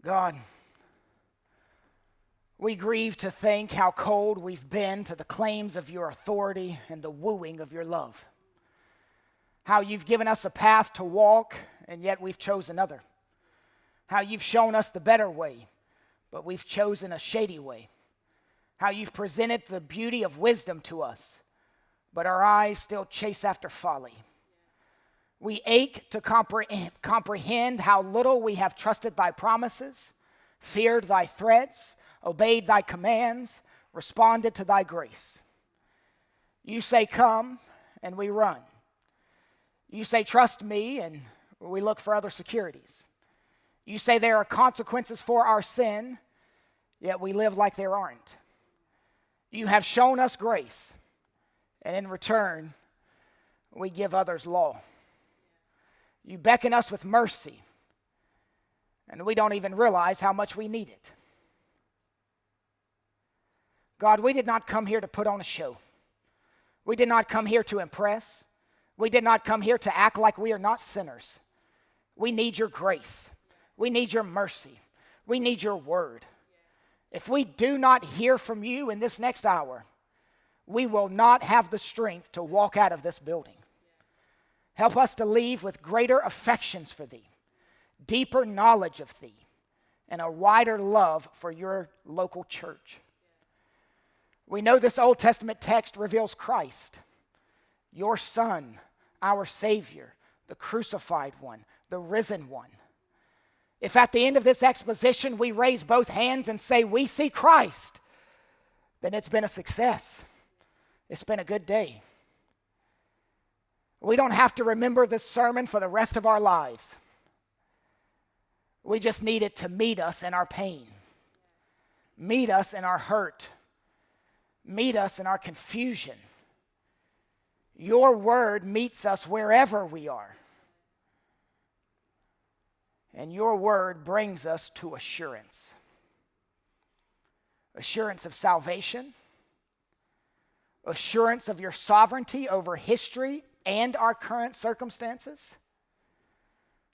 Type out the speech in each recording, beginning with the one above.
God, we grieve to think how cold we've been to the claims of your authority and the wooing of your love. How you've given us a path to walk, and yet we've chosen another. How you've shown us the better way, but we've chosen a shady way. How you've presented the beauty of wisdom to us, but our eyes still chase after folly. We ache to comprehend how little we have trusted thy promises, feared thy threats, obeyed thy commands, responded to thy grace. You say, come, and we run. You say, trust me, and we look for other securities. You say there are consequences for our sin, yet we live like there aren't. You have shown us grace, and in return, we give others law. You beckon us with mercy, and we don't even realize how much we need it. God, we did not come here to put on a show. We did not come here to impress. We did not come here to act like we are not sinners. We need your grace. We need your mercy. We need your word. If we do not hear from you in this next hour, we will not have the strength to walk out of this building. Help us to leave with greater affections for thee, deeper knowledge of thee, and a wider love for your local church. We know this Old Testament text reveals Christ, your Son, our Savior, the crucified one, the risen one. If at the end of this exposition we raise both hands and say, we see Christ, then it's been a success. It's been a good day. We don't have to remember this sermon for the rest of our lives. We just need it to meet us in our pain, meet us in our hurt, meet us in our confusion. Your word meets us wherever we are. And your word brings us to assurance. Assurance of salvation. Assurance of your sovereignty over history and our current circumstances.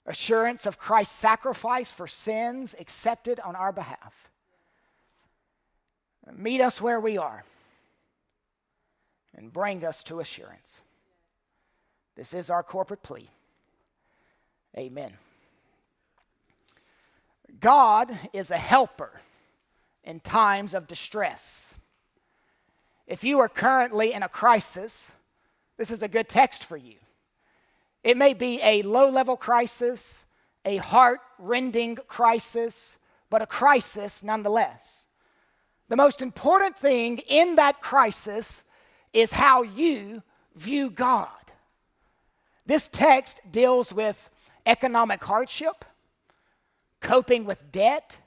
Assurance of Christ's sacrifice for sins accepted on our behalf. Meet us where we are and bring us to assurance. This is our corporate plea. Amen. God is a helper in times of distress. If you are currently in a crisis, this is a good text for you. It may be a low-level crisis, a heart-rending crisis, but a crisis nonetheless. The most important thing in that crisis is how you view God. This text deals with economic hardship, coping with debt,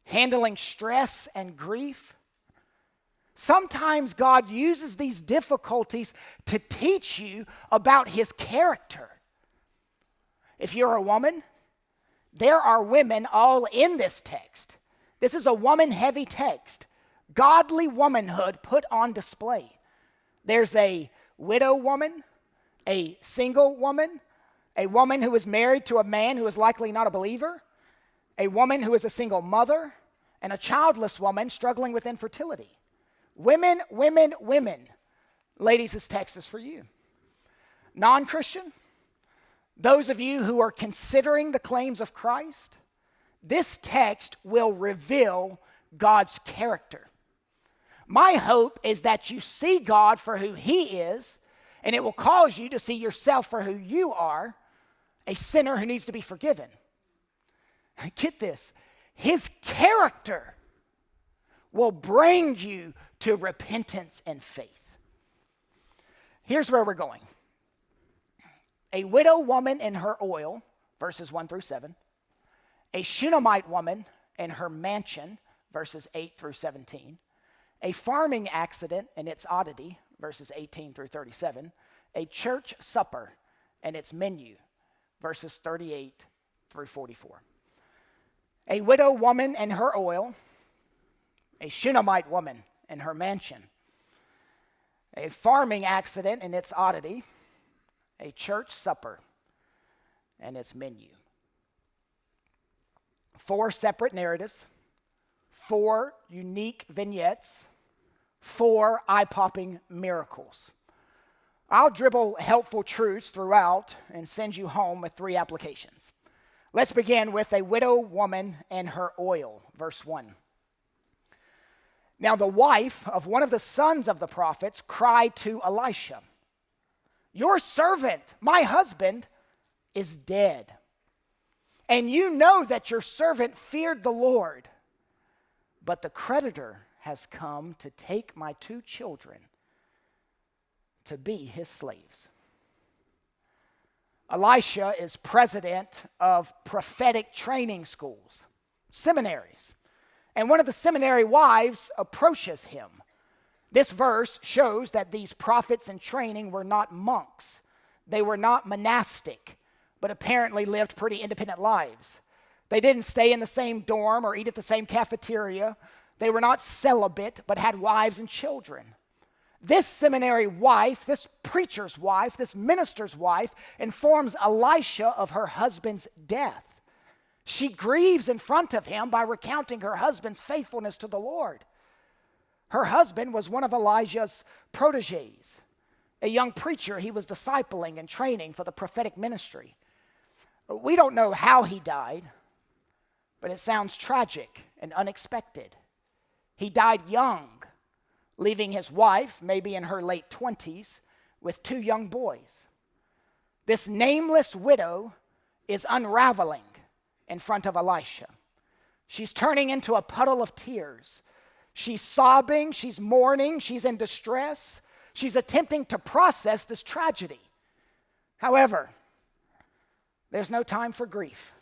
handling stress and grief. Sometimes God uses these difficulties to teach you about his character. If you're a woman, there are women all in this text. This is a woman-heavy text. Godly womanhood put on display. There's a widow woman, a single woman, a woman who is married to a man who is likely not a believer, a woman who is a single mother, and a childless woman struggling with infertility. Women, women, women. Ladies, this text is for you. Non-Christian, those of you who are considering the claims of Christ, this text will reveal God's character. My hope is that you see God for who he is, and it will cause you to see yourself for who you are, a sinner who needs to be forgiven. Get this. His character will bring you to repentance and faith. Here's where we're going. A widow woman in her oil, verses 1 through 7. A Shunammite woman in her mansion, verses 8 through 17. A farming accident and its oddity, verses 18 through 37. A church supper and its menu, verses 38 through 44. A widow woman and her oil, a Shunammite woman and her mansion, a farming accident and its oddity, a church supper and its menu. 4 separate narratives, 4 unique vignettes, 4 eye-popping miracles. I'll dribble helpful truths throughout and send you home with 3 applications. Let's begin with a widow woman and her oil, verse 1. Now the wife of one of the sons of the prophets cried to Elisha, "Your servant, my husband, is dead. And you know that your servant feared the Lord, but the creditor has come to take my 2 children to be his slaves." Elisha is president of prophetic training schools, seminaries, and one of the seminary wives approaches him. This verse shows that these prophets in training were not monks. They were not monastic, but apparently lived pretty independent lives. They didn't stay in the same dorm or eat at the same cafeteria. They were not celibate, but had wives and children. This seminary wife, this preacher's wife, this minister's wife, informs Elisha of her husband's death. She grieves in front of him by recounting her husband's faithfulness to the Lord. Her husband was one of Elijah's proteges, a young preacher he was discipling and training for the prophetic ministry. We don't know how he died, but it sounds tragic and unexpected. He died young, leaving his wife, maybe in her late 20s, with 2 young boys. This nameless widow is unraveling in front of Elisha. She's turning into a puddle of tears. She's sobbing, she's mourning, she's in distress. She's attempting to process this tragedy. However, there's no time for grief.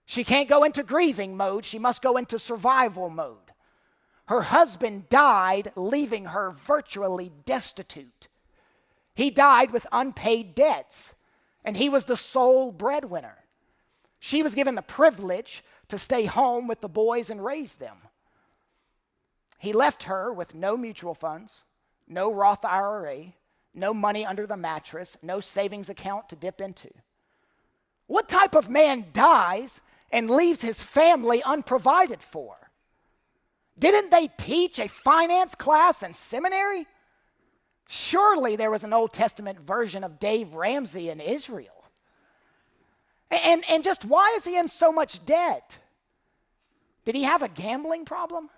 She can't go into grieving mode. She must go into survival mode. Her husband died, leaving her virtually destitute. He died with unpaid debts, and he was the sole breadwinner. She was given the privilege to stay home with the boys and raise them. He left her with no mutual funds, no Roth IRA, no money under the mattress, no savings account to dip into. What type of man dies and leaves his family unprovided for? Didn't they teach a finance class in seminary? Surely there was an Old Testament version of Dave Ramsey in Israel. And just why is he in so much debt? Did he have a gambling problem?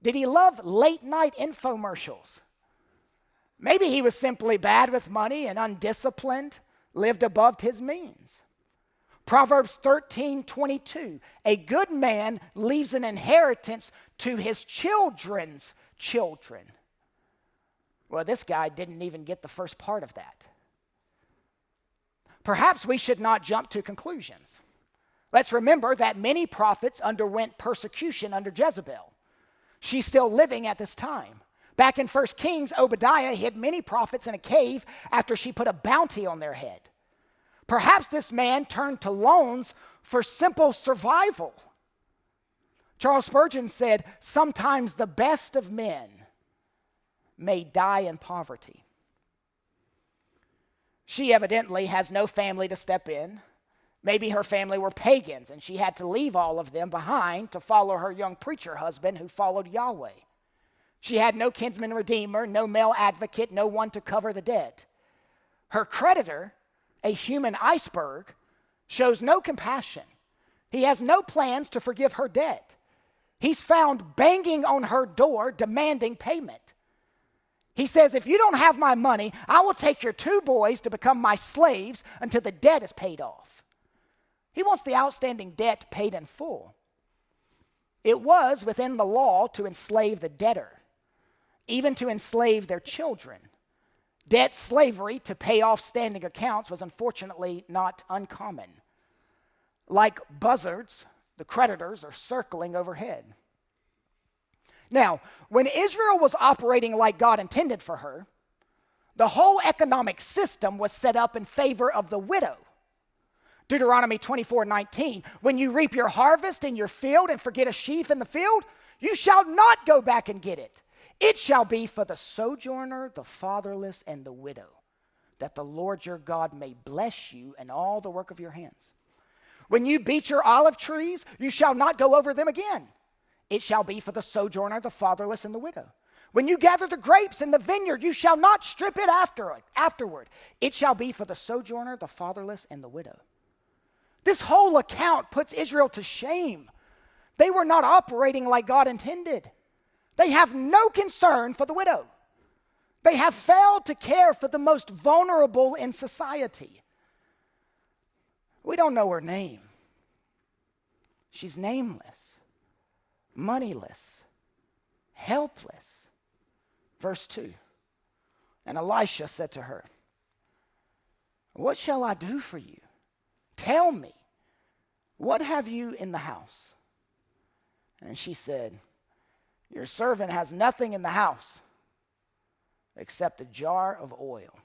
Did he love late night infomercials? Maybe he was simply bad with money and undisciplined, lived above his means. Proverbs 13:22, a good man leaves an inheritance to his children's children. Well, this guy didn't even get the first part of that. Perhaps we should not jump to conclusions. Let's remember that many prophets underwent persecution under Jezebel. She's still living at this time. Back in 1 Kings, Obadiah hid many prophets in a cave after she put a bounty on their head. Perhaps this man turned to loans for simple survival. Charles Spurgeon said, "Sometimes the best of men may die in poverty." She evidently has no family to step in. Maybe her family were pagans and she had to leave all of them behind to follow her young preacher husband who followed Yahweh. She had no kinsman redeemer, no male advocate, no one to cover the debt. Her creditor, a human iceberg, shows no compassion. He has no plans to forgive her debt. He's found banging on her door demanding payment. He says, "If you don't have my money, I will take your 2 boys to become my slaves until the debt is paid off." He wants the outstanding debt paid in full. It was within the law to enslave the debtor, even to enslave their children. Debt slavery to pay off standing accounts was unfortunately not uncommon. Like buzzards, the creditors are circling overhead. Now, when Israel was operating like God intended for her, the whole economic system was set up in favor of the widow. Deuteronomy 24:19, when you reap your harvest in your field and forget a sheaf in the field, you shall not go back and get it. It shall be for the sojourner, the fatherless, and the widow, that the Lord your God may bless you in all the work of your hands. When you beat your olive trees, you shall not go over them again. It shall be for the sojourner, the fatherless, and the widow. When you gather the grapes in the vineyard, you shall not strip it afterward. It shall be for the sojourner, the fatherless, and the widow. This whole account puts Israel to shame. They were not operating like God intended. They have no concern for the widow. They have failed to care for the most vulnerable in society. We don't know her name. She's nameless, moneyless, helpless. Verse 2, and Elisha said to her, what shall I do for you? Tell me, what have you in the house? And she said, your servant has nothing in the house except a jar of oil.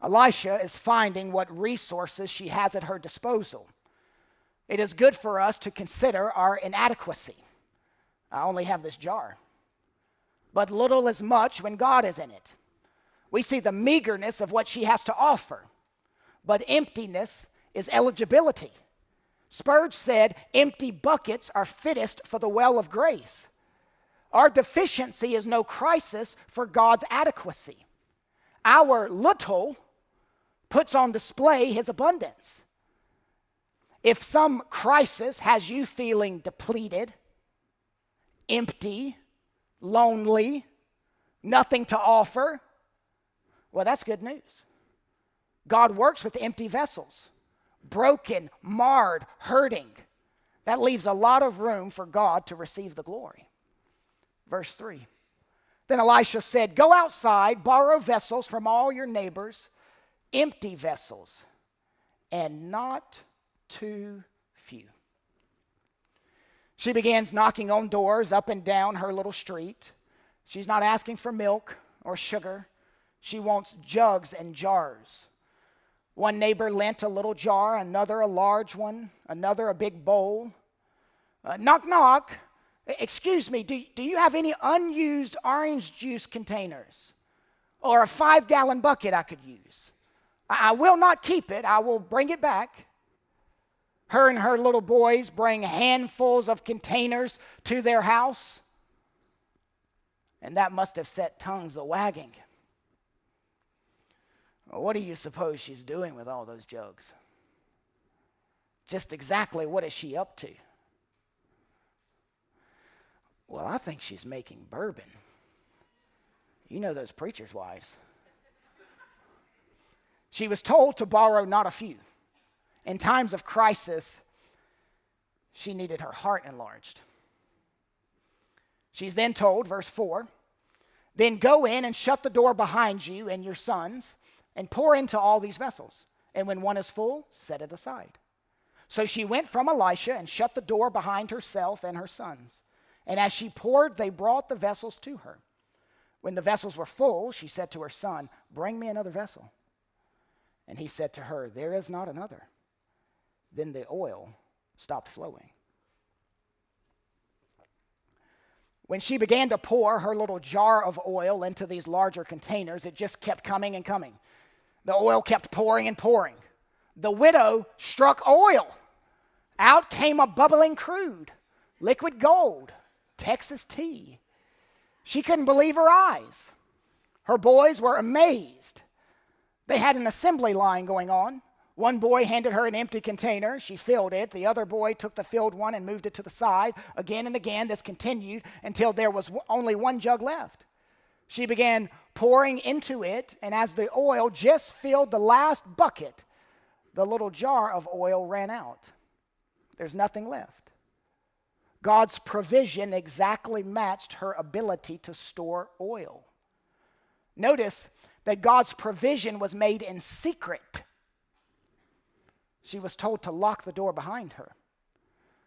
Elisha is finding what resources she has at her disposal. It is good for us to consider our inadequacy. I only have this jar. But little is much when God is in it. We see the meagerness of what she has to offer, but emptiness is eligibility. Spurgeon said, empty buckets are fittest for the well of grace. Our deficiency is no crisis for God's adequacy. Our little puts on display his abundance. If some crisis has you feeling depleted, empty, lonely, nothing to offer, well, that's good news. God works with empty vessels, broken, marred, hurting. That leaves a lot of room for God to receive the glory. Verse 3, then Elisha said, go outside, borrow vessels from all your neighbors, empty vessels, and not too few. She begins knocking on doors up and down her little street. She's not asking for milk or sugar. She wants jugs and jars. One neighbor lent a little jar, another a large one, another a big bowl. Knock, knock. Excuse me, do you have any unused orange juice containers? Or a 5-gallon bucket I could use? I will not keep it. I will bring it back. Her and her little boys bring handfuls of containers to their house. And that must have set tongues a-wagging. What do you suppose she's doing with all those jugs? Just exactly what is she up to? Well, I think she's making bourbon. You know those preachers' wives. She was told to borrow not a few. In times of crisis, she needed her heart enlarged. She's then told, verse 4, then go in and shut the door behind you and your sons, and pour into all these vessels. And when one is full, set it aside. So she went from Elisha and shut the door behind herself and her sons. And as she poured, they brought the vessels to her. When the vessels were full, she said to her son, bring me another vessel. And he said to her, there is not another. Then the oil stopped flowing. When she began to pour her little jar of oil into these larger containers, it just kept coming and coming. The oil kept pouring and pouring. The widow struck oil. Out came a bubbling crude, liquid gold, Texas tea. She couldn't believe her eyes. Her boys were amazed. They had an assembly line going on. One boy handed her an empty container. She filled it. The other boy took the filled one and moved it to the side. Again and again, this continued until there was only one jug left. She began pouring into it, and as the oil just filled the last bucket, the little jar of oil ran out. There's nothing left. God's provision exactly matched her ability to store oil. Notice that God's provision was made in secret. She was told to lock the door behind her.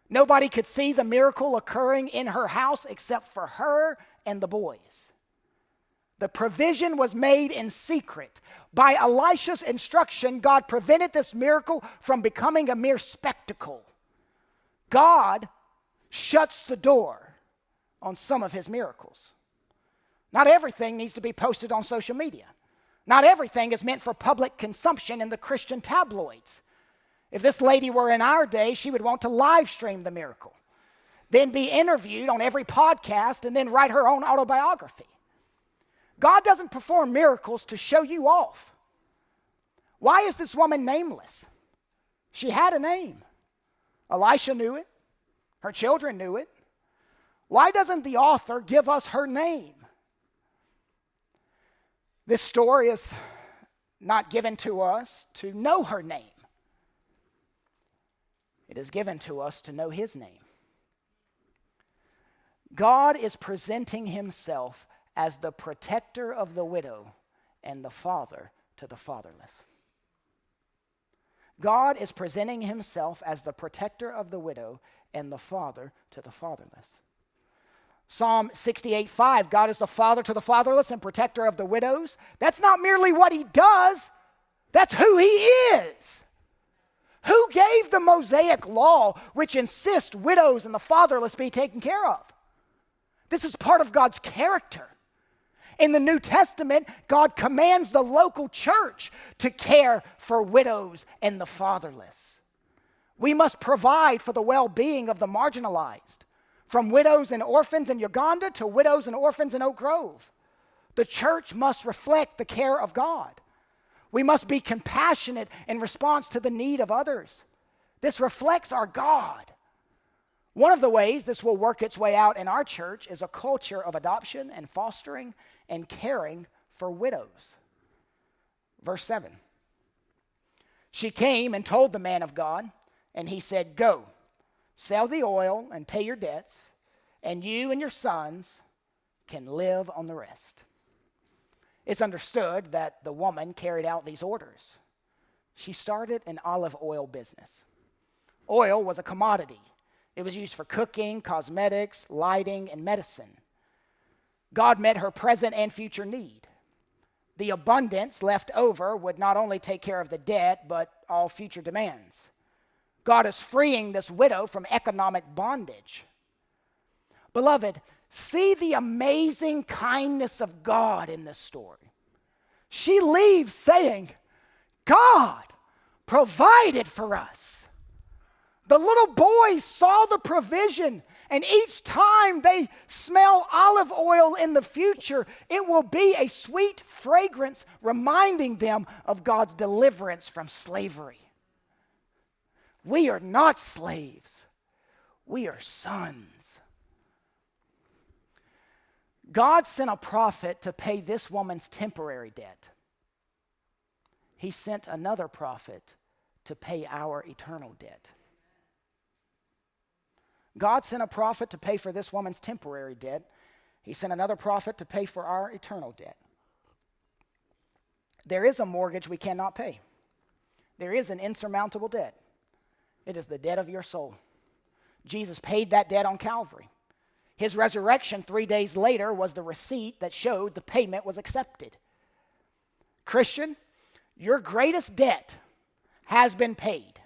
Nobody could see the miracle occurring in her house except for her and the boys. The provision was made in secret. By Elisha's instruction, God prevented this miracle from becoming a mere spectacle. God shuts the door on some of his miracles. Not everything needs to be posted on social media. Not everything is meant for public consumption in the Christian tabloids. If this lady were in our day, she would want to live stream the miracle, then be interviewed on every podcast, and then write her own autobiography. God doesn't perform miracles to show you off. Why is this woman nameless? She had a name. Elisha knew it. Her children knew it. Why doesn't the author give us her name? This story is not given to us to know her name. It is given to us to know his name. God is presenting himself as the protector of the widow and the father to the fatherless. God is presenting himself as the protector of the widow and the father to the fatherless. Psalm 68:5, God is the father to the fatherless and protector of the widows. That's not merely what he does, that's who he is. Who gave the Mosaic law which insists widows and the fatherless be taken care of? This is part of God's character. In the New Testament, God commands the local church to care for widows and the fatherless. We must provide for the well-being of the marginalized, from widows and orphans in Uganda to widows and orphans in Oak Grove. The church must reflect the care of God. We must be compassionate in response to the need of others. This reflects our God. One of the ways this will work its way out in our church is a culture of adoption and fostering and caring for widows. Verse 7. She came and told the man of God, and he said, "Go, sell the oil and pay your debts, and you and your sons can live on the rest." It's understood that the woman carried out these orders. She started an olive oil business. Oil was a commodity. It was used for cooking, cosmetics, lighting, and medicine. God met her present and future need. The abundance left over would not only take care of the debt, but all future demands. God is freeing this widow from economic bondage. Beloved, see the amazing kindness of God in this story. She leaves saying, God provided for us. The little boys saw the provision, and each time they smell olive oil in the future, it will be a sweet fragrance reminding them of God's deliverance from slavery. We are not slaves. We are sons. God sent a prophet to pay this woman's temporary debt. He sent another prophet to pay our eternal debt. God sent a prophet to pay for this woman's temporary debt. He sent another prophet to pay for our eternal debt. There is a mortgage we cannot pay. There is an insurmountable debt. It is the debt of your soul. Jesus paid that debt on Calvary. His resurrection 3 days later was the receipt that showed the payment was accepted. Christian, your greatest debt has been paid.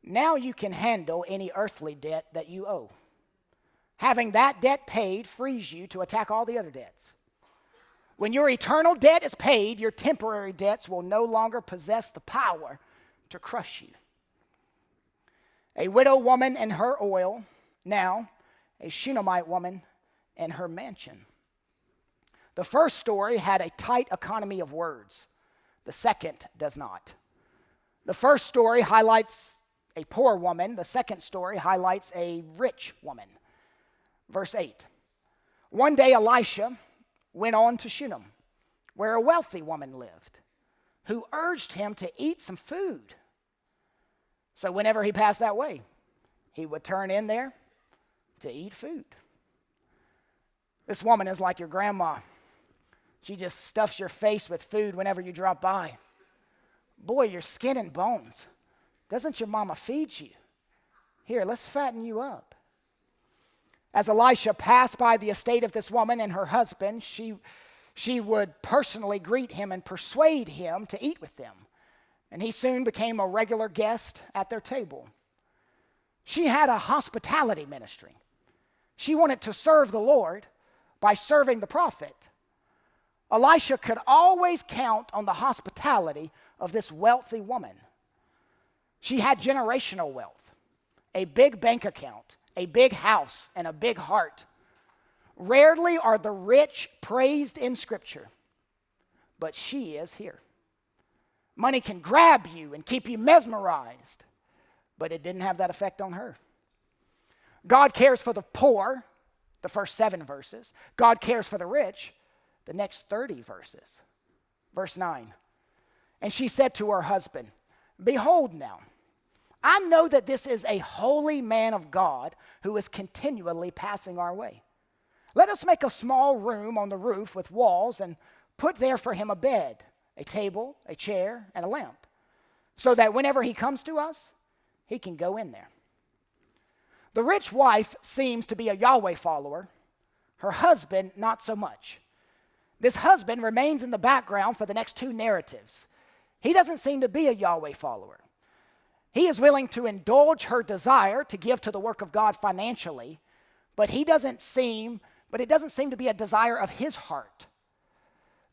Now you can handle any earthly debt that you owe. Having that debt paid frees you to attack all the other debts. When your eternal debt is paid, your temporary debts will no longer possess the power to crush you. A widow woman and her oil, now a Shunammite woman and her mansion. The first story had a tight economy of words. The second does not. The first story highlights a poor woman. The second story highlights a rich woman. Verse 8. One day Elisha went on to Shunem, where a wealthy woman lived, who urged him to eat some food. So whenever he passed that way, he would turn in there to eat food. This woman is like your grandma. She just stuffs your face with food whenever you drop by. Boy, you're skin and bones. Doesn't your mama feed you? Here, let's fatten you up. As Elisha passed by the estate of this woman and her husband, she would personally greet him and persuade him to eat with them. And he soon became a regular guest at their table. She had a hospitality ministry. She wanted to serve the Lord by serving the prophet. Elisha could always count on the hospitality of this wealthy woman. She had generational wealth, a big bank account, a big house, and a big heart. Rarely are the rich praised in Scripture, but she is here. Money can grab you and keep you mesmerized, but it didn't have that effect on her. God cares for the poor, the first 7 verses. God cares for the rich, the next 30 verses. Verse 9, and she said to her husband, behold now, I know that this is a holy man of God who is continually passing our way. Let us make a small room on the roof with walls and put there for him a bed, a table, a chair, and a lamp, so that whenever he comes to us, he can go in there. The rich wife seems to be a Yahweh follower. Her husband, not so much. This husband remains in the background for the next 2 narratives. He doesn't seem to be a Yahweh follower. He is willing to indulge her desire to give to the work of God financially, but it doesn't seem to be a desire of his heart.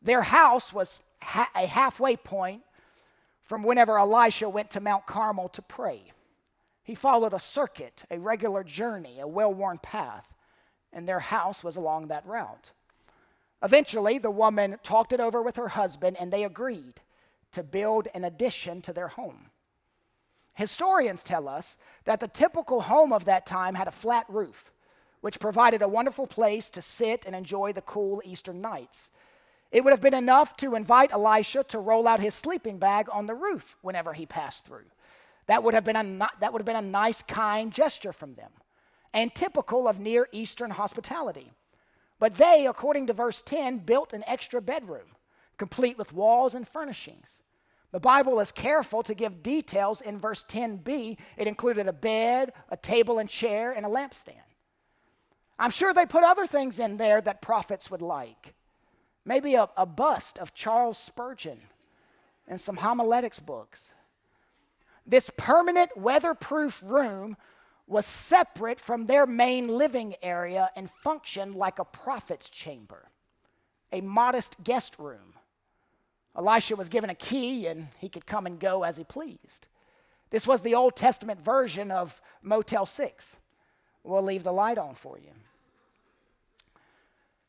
Their house was a halfway point from whenever Elisha went to Mount Carmel to pray. He followed a circuit, a regular journey, a well-worn path, and their house was along that route. Eventually, the woman talked it over with her husband, and they agreed to build an addition to their home. Historians tell us that the typical home of that time had a flat roof, which provided a wonderful place to sit and enjoy the cool eastern nights. It would have been enough to invite Elisha to roll out his sleeping bag on the roof whenever he passed through. That would have been a nice, kind gesture from them, and typical of Near Eastern hospitality. But they, according to verse 10, built an extra bedroom, complete with walls and furnishings. The Bible is careful to give details in verse 10b. It included a bed, a table and chair, and a lampstand. I'm sure they put other things in there that prophets would like. Maybe a bust of Charles Spurgeon and some homiletics books. This permanent weatherproof room was separate from their main living area and functioned like a prophet's chamber, a modest guest room. Elisha was given a key and he could come and go as he pleased. This was the Old Testament version of Motel 6. We'll leave the light on for you.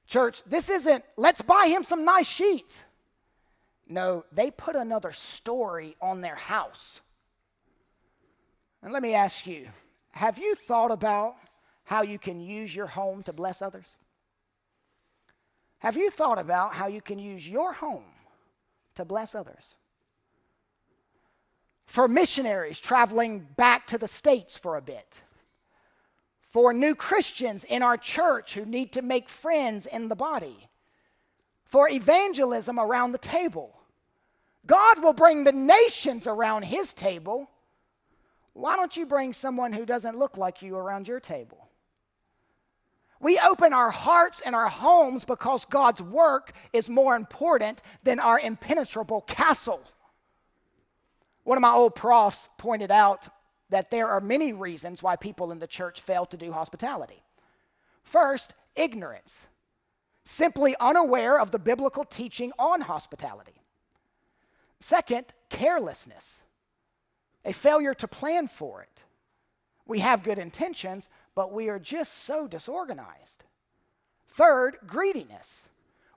Church, this isn't, let's buy him some nice sheets. No, they put another story on their house. And let me ask you, have you thought about how you can use your home to bless others? Have you thought about how you can use your home to bless others? For missionaries traveling back to the States for a bit. For new Christians in our church who need to make friends in the body. For evangelism around the table. God will bring the nations around his table. Why don't you bring someone who doesn't look like you around your table? We open our hearts and our homes because God's work is more important than our impenetrable castle. One of my old profs pointed out that there are many reasons why people in the church fail to do hospitality. First, ignorance, simply unaware of the biblical teaching on hospitality. Second, carelessness, a failure to plan for it. We have good intentions, but we are just so disorganized. Third, greediness.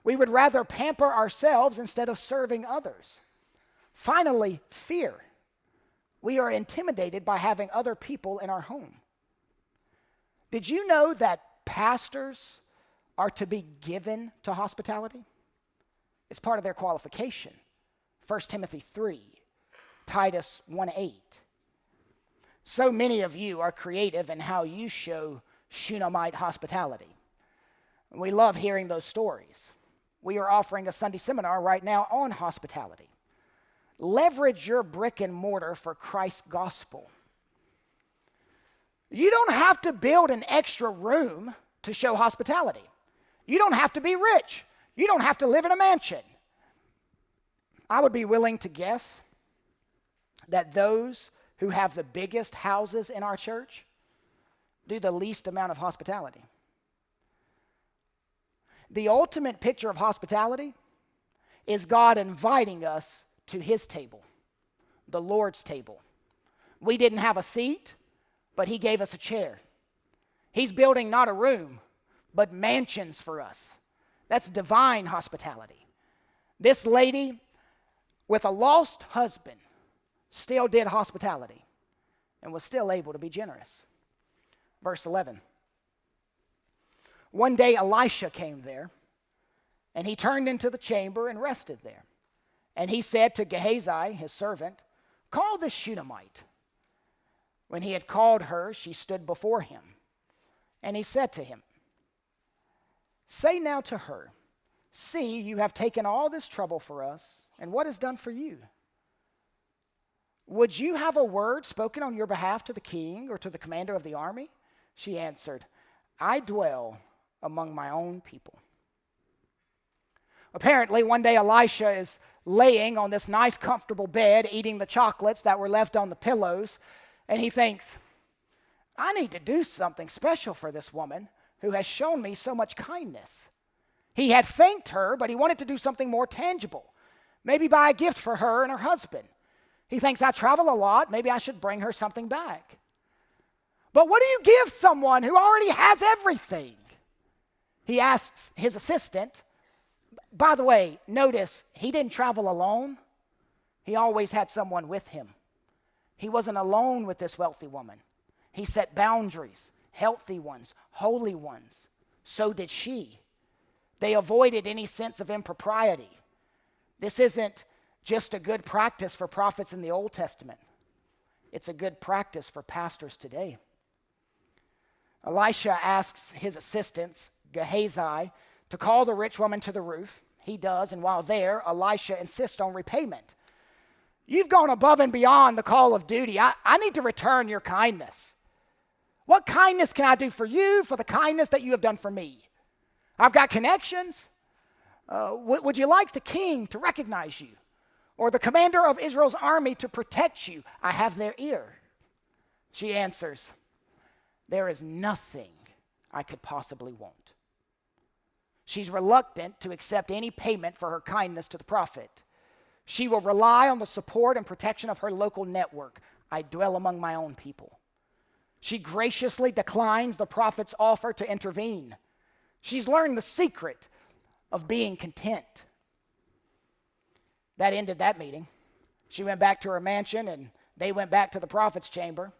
We would rather pamper ourselves instead of serving others. Finally, fear. We are intimidated by having other people in our home. Did you know that pastors are to be given to hospitality? It's part of their qualification. 1 Timothy 3, Titus 1:8. So many of you are creative in how you show Shunammite hospitality. We love hearing those stories. We are offering a Sunday seminar right now on hospitality. Leverage your brick and mortar for Christ's gospel. You don't have to build an extra room to show hospitality. You don't have to be rich. You don't have to live in a mansion. I would be willing to guess that those who have the biggest houses in our church do the least amount of hospitality. The ultimate picture of hospitality is God inviting us to his table, the Lord's table. We didn't have a seat, but he gave us a chair. He's building not a room, but mansions for us. That's divine hospitality. This lady with a lost husband still did hospitality and was still able to be generous. Verse 11. One day Elisha came there, and he turned into the chamber and rested there. And he said to Gehazi, his servant, "Call this Shunammite." When he had called her, she stood before him. And he said to him, "Say now to her, see, you have taken all this trouble for us, and what is done for you? Would you have a word spoken on your behalf to the king or to the commander of the army?" She answered, "I dwell among my own people." Apparently, one day Elisha is laying on this nice, comfortable bed, eating the chocolates that were left on the pillows, and he thinks, I need to do something special for this woman who has shown me so much kindness. He had thanked her, but he wanted to do something more tangible, maybe buy a gift for her and her husband. He thinks, I travel a lot, maybe I should bring her something back. But what do you give someone who already has everything? He asks his assistant. By the way, notice he didn't travel alone. He always had someone with him. He wasn't alone with this wealthy woman. He set boundaries, healthy ones, holy ones. So did she. They avoided any sense of impropriety. This isn't just a good practice for prophets in the Old Testament. It's a good practice for pastors today. Elisha asks his assistants, Gehazi, to call the rich woman to the roof. He does, and while there, Elisha insists on repayment. You've gone above and beyond the call of duty. I need to return your kindness. What kindness can I do for you for the kindness that you have done for me? I've got connections. Would you like the king to recognize you? Or the commander of Israel's army to protect you? I have their ear. She answers, there is nothing I could possibly want. She's reluctant to accept any payment for her kindness to the prophet. She will rely on the support and protection of her local network. I dwell among my own people. She graciously declines the prophet's offer to intervene. She's learned the secret of being content. That ended that meeting. She went back to her mansion, and they went back to the prophet's chamber.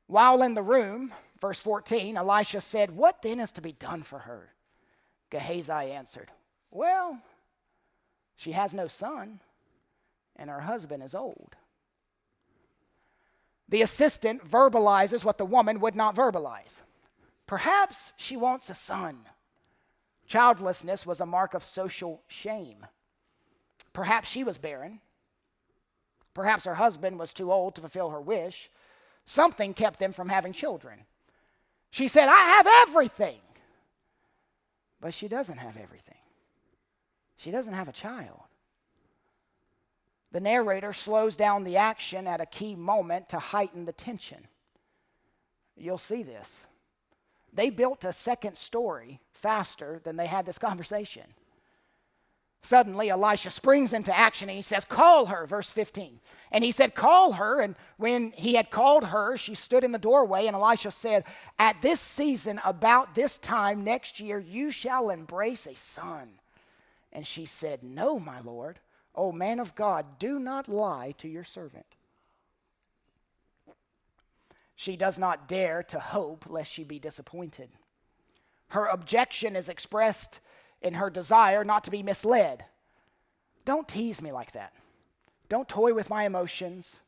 While in the room, verse 14, Elisha said, what then is to be done for her? Gehazi answered, well, she has no son, and her husband is old. The assistant verbalizes what the woman would not verbalize. Perhaps she wants a son. Childlessness was a mark of social shame. Perhaps she was barren. Perhaps her husband was too old to fulfill her wish. Something kept them from having children. She said, I have everything. But she doesn't have everything. She doesn't have a child. The narrator slows down the action at a key moment to heighten the tension. You'll see this. They built a second story faster than they had this conversation. Suddenly, Elisha springs into action and he says, call her, verse 15. And he said, call her. And when he had called her, she stood in the doorway. And Elisha said, at this season, about this time next year, you shall embrace a son. And she said, no, my Lord. O man of God, do not lie to your servant. She does not dare to hope lest she be disappointed. Her objection is expressed in her desire not to be misled. Don't tease me like that. Don't toy with my emotions.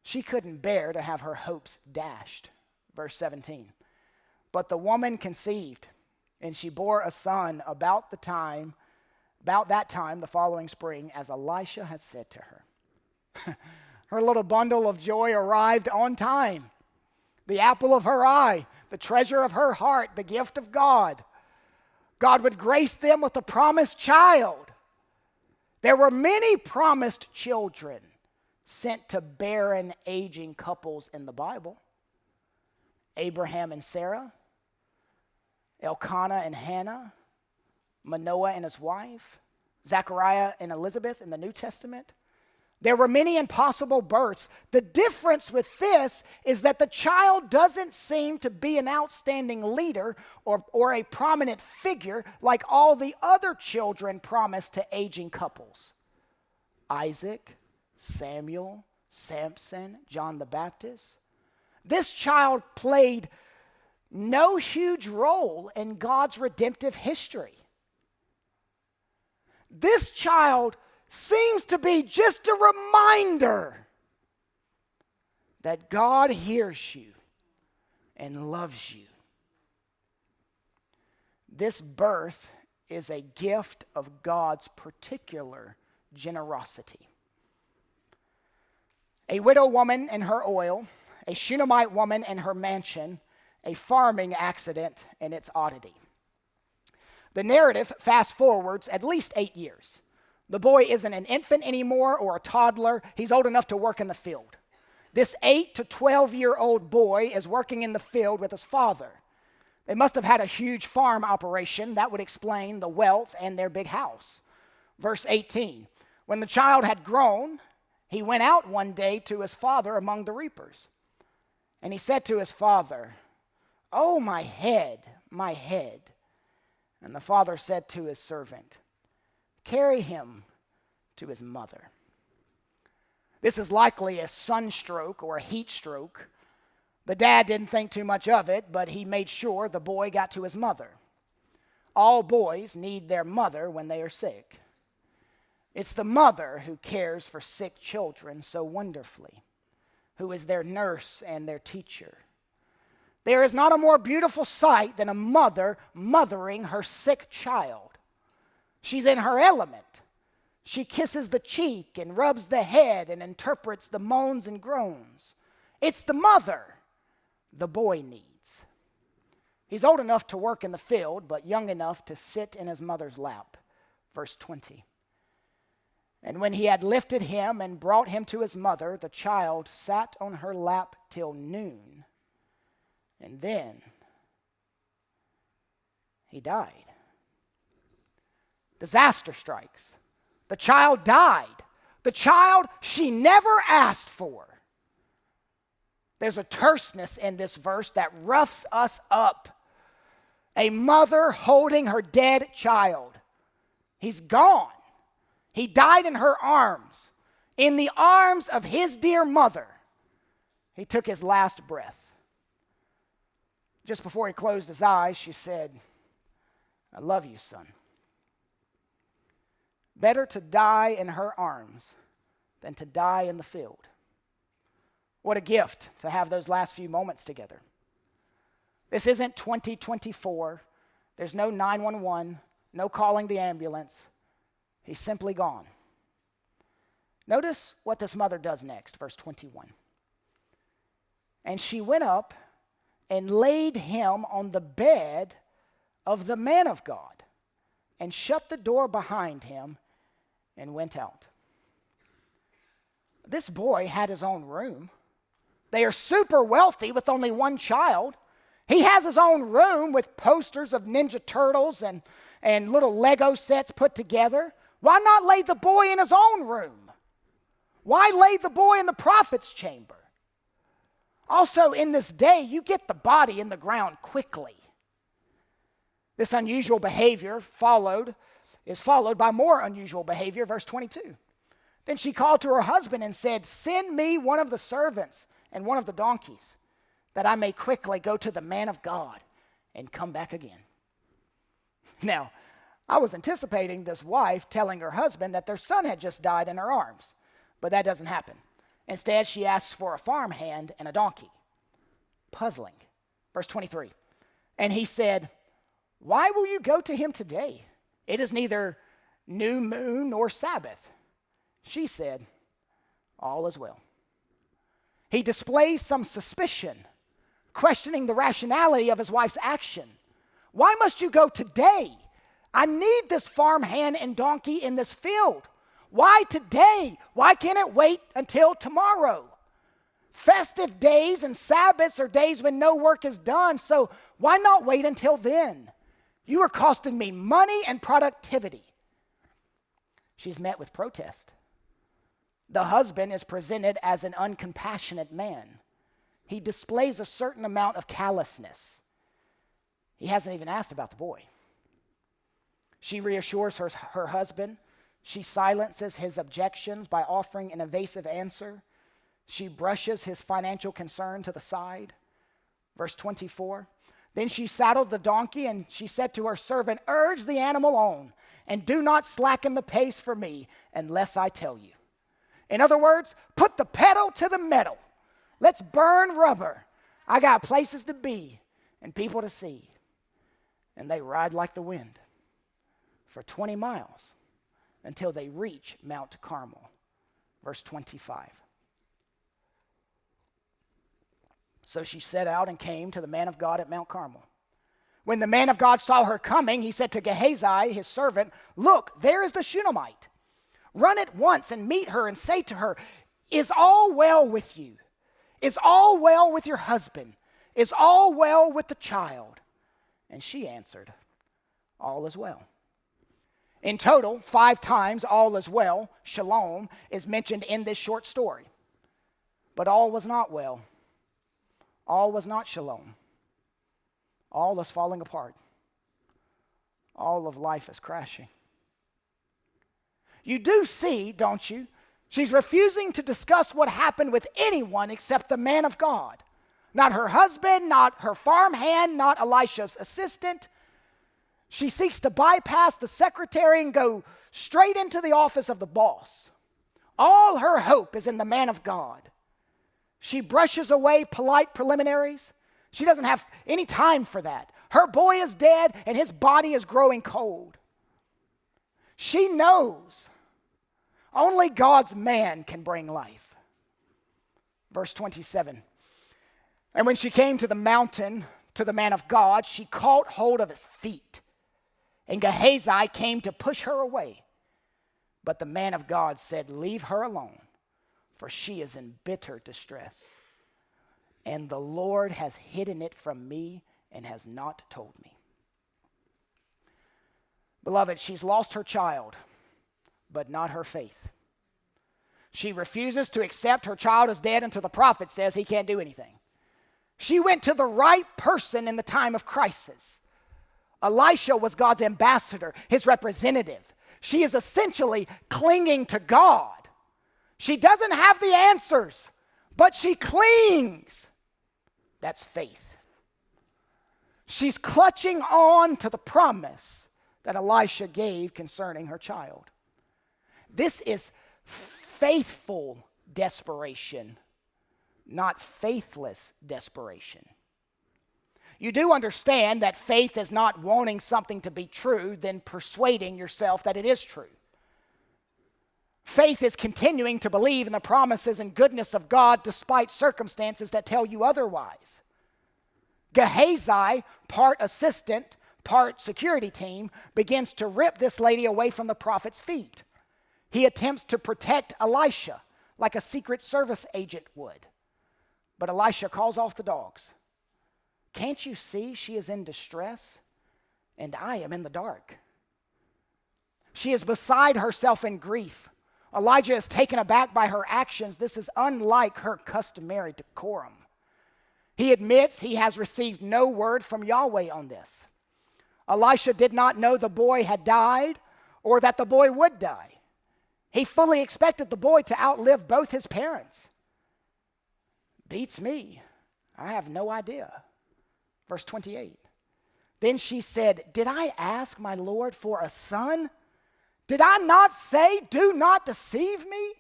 She couldn't bear to have her hopes dashed. Verse 17. But the woman conceived, and she bore a son about that time the following spring, as Elisha had said to her. Her little bundle of joy arrived on time. The apple of her eye, the treasure of her heart, the gift of God. God would grace them with a promised child. There were many promised children sent to barren, aging couples in the Bible. Abraham and Sarah, Elkanah and Hannah, Manoah and his wife, Zechariah and Elizabeth in the New Testament, There were many impossible births. The difference with this is that the child doesn't seem to be an outstanding leader or a prominent figure like all the other children promised to aging couples. Isaac, Samuel, Samson, John the Baptist. This child played no huge role in God's redemptive history. This child seems to be just a reminder that God hears you and loves you. This birth is a gift of God's particular generosity. A widow woman and her oil, a Shunammite woman and her mansion, a farming accident and its oddity. The narrative fast forwards at least 8 years. The boy isn't an infant anymore or a toddler. He's old enough to work in the field. This 8 to 12-year-old boy is working in the field with his father. They must have had a huge farm operation. That would explain the wealth and their big house. Verse 18, when the child had grown, he went out one day to his father among the reapers. And he said to his father, "Oh, my head, my head." And the father said to his servant, "Carry him to his mother." This is likely a sunstroke or a heat stroke. The dad didn't think too much of it, but he made sure the boy got to his mother. All boys need their mother when they are sick. It's the mother who cares for sick children so wonderfully, who is their nurse and their teacher. There is not a more beautiful sight than a mother mothering her sick child. She's in her element. She kisses the cheek and rubs the head and interprets the moans and groans. It's the mother the boy needs. He's old enough to work in the field, but young enough to sit in his mother's lap. Verse 20. And when he had lifted him and brought him to his mother, the child sat on her lap till noon. And then he died. Disaster strikes. The child died. The child she never asked for. There's a terseness in this verse that roughs us up. A mother holding her dead child. He's gone. He died in her arms. In the arms of his dear mother, he took his last breath. Just before he closed his eyes, she said, "I love you, son." Better to die in her arms than to die in the field. What a gift to have those last few moments together. This isn't 2024. There's no 911, no calling the ambulance. He's simply gone. Notice what this mother does next, verse 21. And she went up and laid him on the bed of the man of God and shut the door behind him and went out. This boy had his own room. They are super wealthy with only one child. He has his own room with posters of Ninja Turtles and little Lego sets put together. Why not lay the boy in his own room? Why lay the boy in the prophet's chamber? Also, in this day, you get the body in the ground quickly. This unusual behavior is followed by more unusual behavior, verse 22. Then she called to her husband and said, "Send me one of the servants and one of the donkeys, that I may quickly go to the man of God and come back again." Now, I was anticipating this wife telling her husband that their son had just died in her arms, but that doesn't happen. Instead, she asks for a farmhand and a donkey. Puzzling. Verse 23. And he said, "Why will you go to him today? It is neither new moon nor Sabbath." She said, "All is well." He displays some suspicion, questioning the rationality of his wife's action. "Why must you go today? I need this farmhand and donkey in this field. Why today? Why can't it wait until tomorrow? Festive days and Sabbaths are days when no work is done, so why not wait until then? You are costing me money and productivity." She's met with protest. The husband is presented as an uncompassionate man. He displays a certain amount of callousness. He hasn't even asked about the boy. She reassures her husband. She silences his objections by offering an evasive answer. She brushes his financial concern to the side. Verse 24. Then she saddled the donkey, and she said to her servant, urge the animal on, and do not slacken the pace for me unless I tell you. In other words, put the pedal to the metal. Let's burn rubber. I got places to be and people to see. And they ride like the wind for 20 miles until they reach Mount Carmel. Verse 25. So she set out and came to the man of God at Mount Carmel. When the man of God saw her coming, he said to Gehazi, his servant, look, there is the Shunammite. Run at once and meet her and say to her, is all well with you? Is all well with your husband? Is all well with the child? And she answered, all is well. In total, 5 times all is well, shalom, is mentioned in this short story. But all was not well. All was not shalom. All is falling apart. All of life is crashing. You do see, don't you? She's refusing to discuss what happened with anyone except the man of God. Not her husband, not her farmhand, not Elisha's assistant. She seeks to bypass the secretary and go straight into the office of the boss. All her hope is in the man of God. She brushes away polite preliminaries. She doesn't have any time for that. Her boy is dead and his body is growing cold. She knows only God's man can bring life. Verse 27. And when she came to the mountain, to the man of God, she caught hold of his feet. And Gehazi came to push her away. But the man of God said, leave her alone, for she is in bitter distress. And the Lord has hidden it from me and has not told me. Beloved, she's lost her child, but not her faith. She refuses to accept her child is dead until the prophet says he can't do anything. She went to the right person in the time of crisis. Elisha was God's ambassador, his representative. She is essentially clinging to God. She doesn't have the answers, but she clings. That's faith. She's clutching on to the promise that Elisha gave concerning her child. This is faithful desperation, not faithless desperation. You do understand that faith is not wanting something to be true, then persuading yourself that it is true. Faith is continuing to believe in the promises and goodness of God despite circumstances that tell you otherwise. Gehazi, part assistant, part security team, begins to rip this lady away from the prophet's feet. He attempts to protect Elisha like a Secret Service agent would. But Elisha calls off the dogs. Can't you see she is in distress? And I am in the dark. She is beside herself in grief. Elijah is taken aback by her actions. This is unlike her customary decorum. He admits he has received no word from Yahweh on this. Elisha did not know the boy had died or that the boy would die. He fully expected the boy to outlive both his parents. Beats me. I have no idea. Verse 28. Then she said, did I ask my Lord for a son? Did I not say, do not deceive me?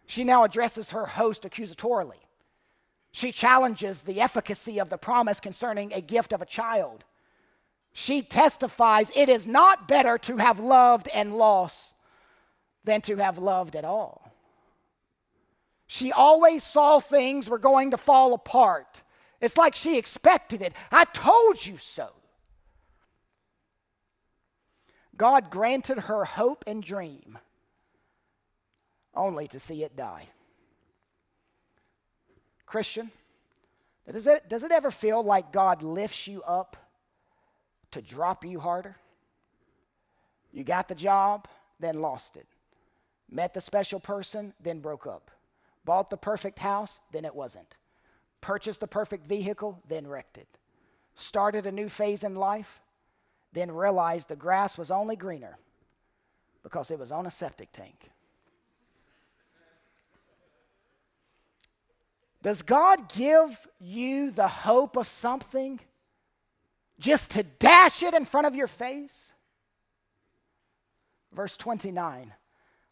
She now addresses her host accusatorily. She challenges the efficacy of the promise concerning a gift of a child. She testifies it is not better to have loved and lost than to have loved at all. She always saw things were going to fall apart. It's like she expected it. I told you so. God granted her hope and dream, only to see it die. Christian, does it ever feel like God lifts you up to drop you harder? You got the job, then lost it. Met the special person, then broke up. Bought the perfect house, then it wasn't. Purchased the perfect vehicle, then wrecked it. Started a new phase in life, then realized the grass was only greener because it was on a septic tank. Does God give you the hope of something just to dash it in front of your face? Verse 29,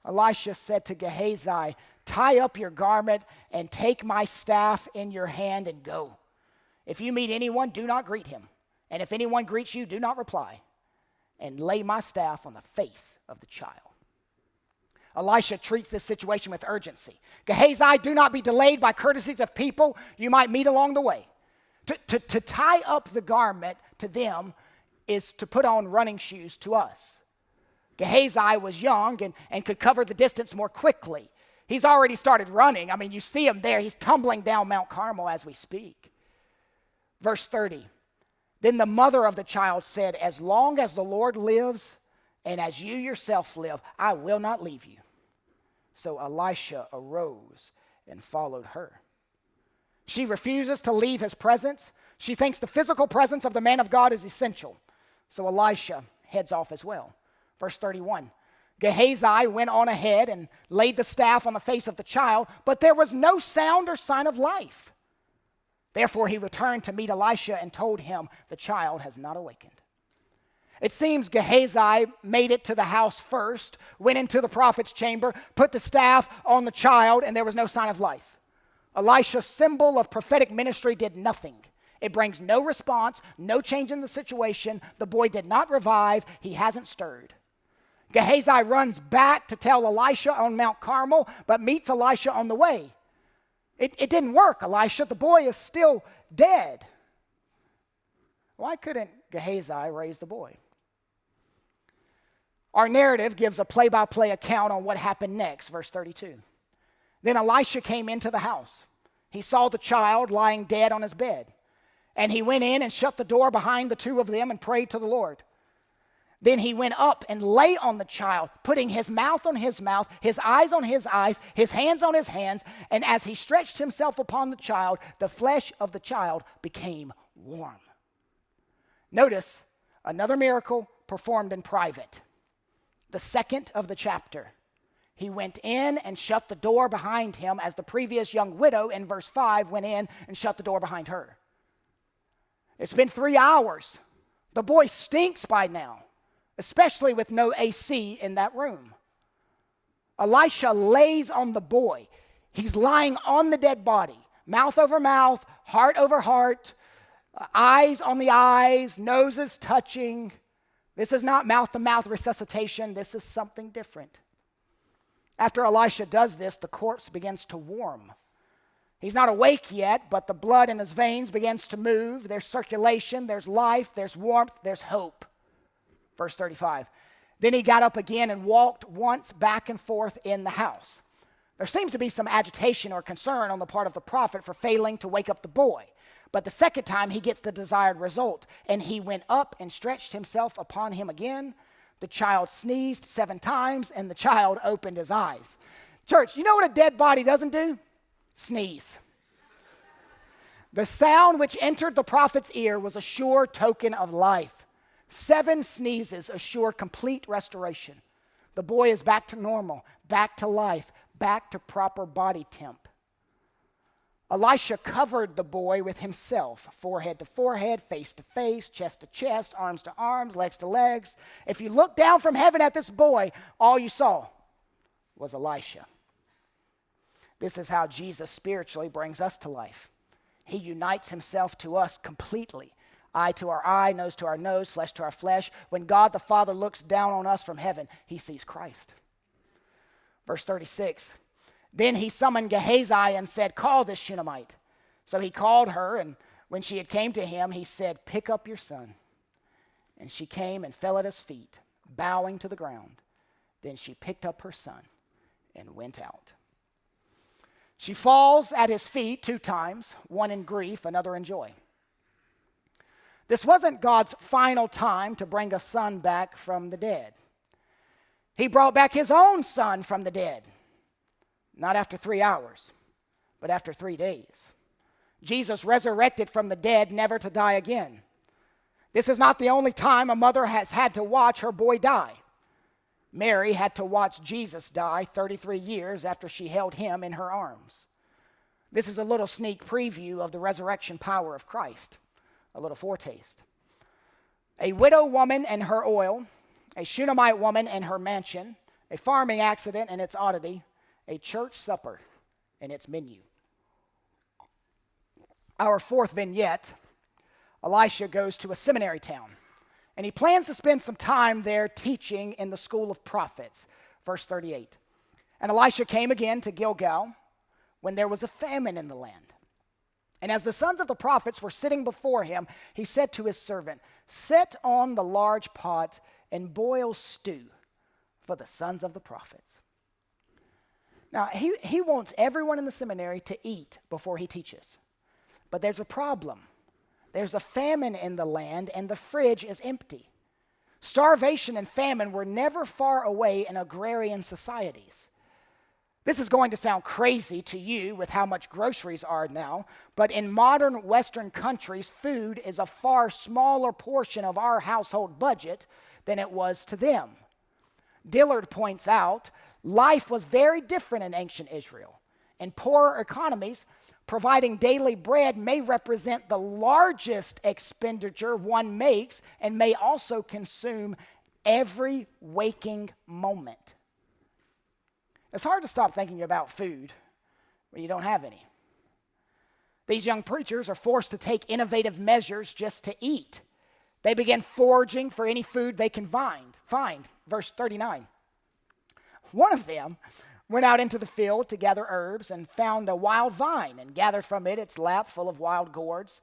Elisha said to Gehazi, tie up your garment and take my staff in your hand and go. If you meet anyone, do not greet him. And if anyone greets you, do not reply. And lay my staff on the face of the child. Elisha treats this situation with urgency. Gehazi, do not be delayed by courtesies of people you might meet along the way. To tie up the garment to them is to put on running shoes to us. Gehazi was young and could cover the distance more quickly. He's already started running. I mean, you see him there. He's tumbling down Mount Carmel as we speak. Verse 30, then the mother of the child said, as long as the Lord lives and as you yourself live, I will not leave you. So Elisha arose and followed her. She refuses to leave his presence. She thinks the physical presence of the man of God is essential. So Elisha heads off as well. Verse 31, Gehazi went on ahead and laid the staff on the face of the child, but there was no sound or sign of life. Therefore he returned to meet Elisha and told him, the child has not awakened. It seems Gehazi made it to the house first, went into the prophet's chamber, put the staff on the child, and there was no sign of life. Elisha's symbol of prophetic ministry did nothing. It brings no response, no change in the situation. The boy did not revive. He hasn't stirred. Gehazi runs back to tell Elisha on Mount Carmel, but meets Elisha on the way. It didn't work, Elisha. The boy is still dead. Why couldn't Gehazi raise the boy? Our narrative gives a play-by-play account on what happened next, verse 32. Then Elisha came into the house. He saw the child lying dead on his bed. And he went in and shut the door behind the two of them and prayed to the Lord. Then he went up and lay on the child, putting his mouth on his mouth, his eyes on his eyes, his hands on his hands. And as he stretched himself upon the child, the flesh of the child became warm. Notice another miracle performed in private. The second of the chapter. He went in and shut the door behind him as the previous young widow in verse 5 went in and shut the door behind her. It's been 3 hours. The boy stinks by now, especially with no AC in that room. Elisha lays on the boy. He's lying on the dead body, mouth over mouth, heart over heart, eyes on the eyes, noses touching. This is not mouth-to-mouth resuscitation. This is something different. After Elisha does this, the corpse begins to warm. He's not awake yet, but the blood in his veins begins to move. There's circulation, there's life, there's warmth, there's hope. Verse 35. Then he got up again and walked once back and forth in the house. There seems to be some agitation or concern on the part of the prophet for failing to wake up the boy. But the second time he gets the desired result. And he went up and stretched himself upon him again. The child sneezed 7 times and the child opened his eyes. Church, you know what a dead body doesn't do? Sneeze. The sound which entered the prophet's ear was a sure token of life. 7 sneezes assure complete restoration. The boy is back to normal, back to life, back to proper body temp. Elisha covered the boy with himself, forehead to forehead, face to face, chest to chest, arms to arms, legs to legs. If you looked down from heaven at this boy, all you saw was Elisha. This is how Jesus spiritually brings us to life. He unites himself to us completely. Eye to our eye, nose to our nose, flesh to our flesh. When God the Father looks down on us from heaven, he sees Christ. Verse 36. Then he summoned Gehazi and said, call this Shunammite. So he called her, and when she had came to him, he said, pick up your son. And she came and fell at his feet, bowing to the ground. Then she picked up her son and went out. She falls at his feet 2 times, one in grief, another in joy. This wasn't God's final time to bring a son back from the dead. He brought back his own son from the dead, not after 3 hours, but after 3 days. Jesus resurrected from the dead, never to die again. This is not the only time a mother has had to watch her boy die. Mary had to watch Jesus die 33 years after she held him in her arms. This is a little sneak preview of the resurrection power of Christ, a little foretaste. A widow woman and her oil, a Shunammite woman and her mansion, a farming accident and its oddity, a church supper and its menu. Our fourth vignette, Elisha goes to a seminary town, and he plans to spend some time there teaching in the school of prophets. Verse 38. And Elisha came again to Gilgal when there was a famine in the land. And as the sons of the prophets were sitting before him, he said to his servant, set on the large pot and boil stew for the sons of the prophets. Now, he wants everyone in the seminary to eat before he teaches. But there's a problem. There's a famine in the land, and the fridge is empty. Starvation and famine were never far away in agrarian societies. This is going to sound crazy to you with how much groceries are now, but in modern Western countries, food is a far smaller portion of our household budget than it was to them. Dillard points out, life was very different in ancient Israel. In poorer economies, providing daily bread may represent the largest expenditure one makes and may also consume every waking moment. It's hard to stop thinking about food when you don't have any. These young preachers are forced to take innovative measures just to eat. They begin foraging for any food they can find. Verse 39. One of them went out into the field to gather herbs and found a wild vine and gathered from it its lap full of wild gourds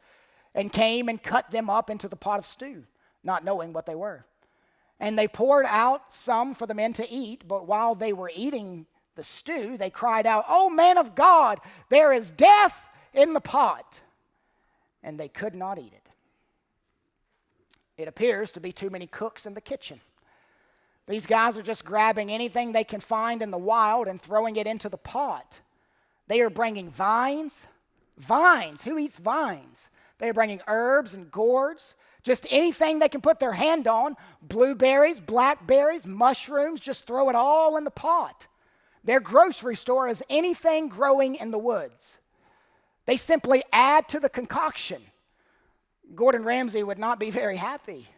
and came and cut them up into the pot of stew, not knowing what they were. And they poured out some for the men to eat, but while they were eating the stew, they cried out, "Oh, man of God, there is death in the pot." And they could not eat it. It appears to be too many cooks in the kitchen. These guys are just grabbing anything they can find in the wild and throwing it into the pot. They are bringing vines. Vines. Who eats vines? They are bringing herbs and gourds. Just anything they can put their hand on. Blueberries, blackberries, mushrooms. Just throw it all in the pot. Their grocery store is anything growing in the woods. They simply add to the concoction. Gordon Ramsay would not be very happy.